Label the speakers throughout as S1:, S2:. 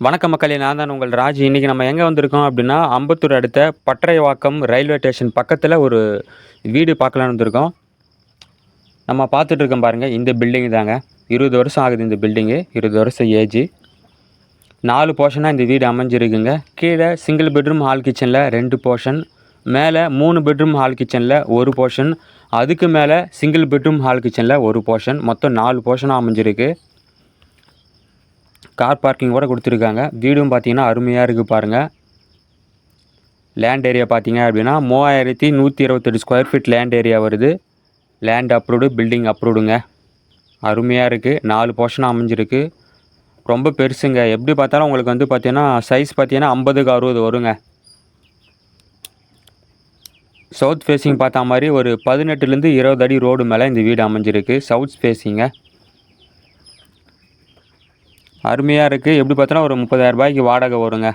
S1: வணக்க மக்களே, நான் தான் உங்கள் ராஜ். இன்றைக்கி நம்ம எங்கே வந்திருக்கோம் அப்படின்னா, அம்பத்தூர் அடுத்த பட்டறைவாக்கம் ரயில்வே ஸ்டேஷன் பக்கத்தில் ஒரு வீடு பார்க்கலான்னு வந்திருக்கோம். நம்ம பார்த்துட்டு இருக்கோம் பாருங்கள், இந்த பில்டிங் தாங்க. 20 வருஷம் ஆகுது இந்த பில்டிங்கு. 20 வருஷம் ஏஜ். 4 போர்ஷனாக இந்த வீடு அமைஞ்சிருக்குங்க. கீழே சிங்கிள் பெட்ரூம் ஹால் கிச்சனில் 2 போர்ஷன், மேலே 3 பெட்ரூம் ஹால் கிச்சனில் 1 போர்ஷன், அதுக்கு மேலே சிங்கிள் பெட்ரூம் ஹால் கிச்சனில் 1 போர்ஷன், மொத்தம் 4 போர்ஷனாக அமைஞ்சிருக்கு. கார் பார்க்கிங் கூட கொடுத்துருக்காங்க. வீடும் பார்த்தீங்கன்னா அருமையாக இருக்குது பாருங்கள். லேண்ட் ஏரியா பார்த்தீங்க அப்படின்னா 3128 ஸ்கொயர் ஃபீட் லேண்ட் ஏரியா வருது. லேண்ட் அப்ரூவ்டு, பில்டிங் அப்ரூவ்டுங்க. அருமையாக இருக்குது. 4 போர்ஷனாக அமைஞ்சிருக்கு. ரொம்ப பெருசுங்க. எப்படி பார்த்தாலும் உங்களுக்கு வந்து பார்த்தீங்கன்னா சைஸ் பார்த்தீங்கன்னா 50க்கு 60 வருங்க. சவுத் ஃபேஸிங் பார்த்தா மாதிரி ஒரு 18லேருந்து 20 அடி ரோடு மேலே இந்த வீடு அமைஞ்சிருக்கு. சவுத் ஃபேஸிங்க. அருமையாக இருக்குது. எப்படி பார்த்தாலும் ஒரு 30,000 ரூபாய்க்கு வாடகை வருங்க.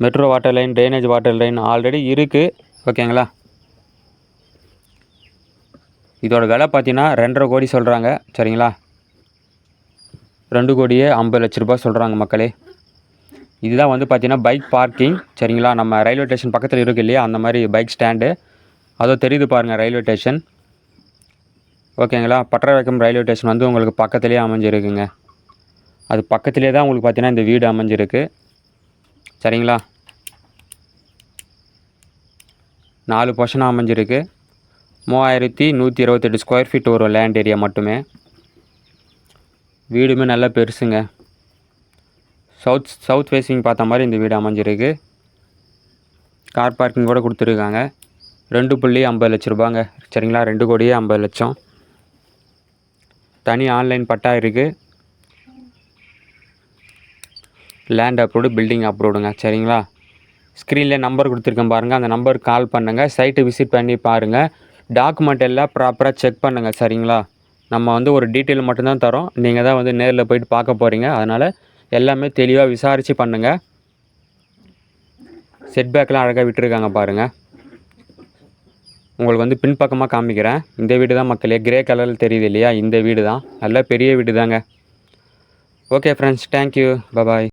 S1: Metro water line, drainage water line already இருக்குது. ஓகேங்களா? இதோட விலை பார்த்தீங்கன்னா 2.5 கோடி சொல்கிறாங்க. சரிங்களா? 2,50,00,000 சொல்கிறாங்க மக்களே. இதுதான் வந்து பார்த்தீங்கன்னா பைக் பார்க்கிங். சரிங்களா? நம்ம ரயில்வே ஸ்டேஷன் பக்கத்தில் இருக்கு இல்லையா, அந்த மாதிரி பைக் ஸ்டாண்டு. அதோ தெரியுது பாருங்கள் ரயில்வே ஸ்டேஷன். ஓகேங்களா? பட்டறைவாக்கம் ரயில்வே ஸ்டேஷன் வந்து உங்களுக்கு பக்கத்துலேயே அமைஞ்சிருக்குங்க. அது பக்கத்துலேயே தான் உங்களுக்கு பார்த்தீங்கன்னா இந்த வீடு அமைஞ்சிருக்கு. சரிங்களா? 4 போர்ஷனாக அமைஞ்சிருக்கு. 3128 ஸ்கொயர் ஃபீட் ஒரு லேண்ட் ஏரியா மட்டுமே. வீடுமே நல்லா பெருசுங்க. சவுத் ஃபேஸிங் பார்த்த மாதிரி இந்த வீடு அமைஞ்சிருக்கு. கார் பார்க்கிங் கூட கொடுத்துருக்காங்க. 2,50,00,000 ரூபாங்க. சரிங்களா? 2,50,00,000. தனி ஆன்லைன் பட்டா இருக்குது. லேண்ட் அப்ரூவ்டு, பில்டிங் அப்ரூவ்டுங்க. சரிங்களா? ஸ்க்ரீனில் நம்பர் கொடுத்துருக்கேன் பாருங்கள். அந்த நம்பருக்கு கால் பண்ணுங்கள். சைட்டு விசிட் பண்ணி பாருங்கள். டாக்குமெண்ட் எல்லாம் ப்ராப்பராக செக் பண்ணுங்கள். சரிங்களா? நம்ம வந்து ஒரு டீட்டெயில் மட்டும்தான் தரோம். நீங்கள் தான் வந்து நேரில் போய்ட்டு பார்க்க போகிறீங்க. அதனால் எல்லாமே தெளிவாக விசாரித்து பண்ணுங்கள். செட்பேக்கெலாம் அழகாக விட்டுருக்காங்க பாருங்கள். உங்களுக்கு வந்து பின்பக்கமாக காமிக்கிறேன். இந்த வீடு தான் மக்களே. கிரே கலரில் தெரியுது இல்லையா, இந்த வீடு தான். நல்ல பெரிய வீடு தாங்க. Okay friends, thank you. பாய்.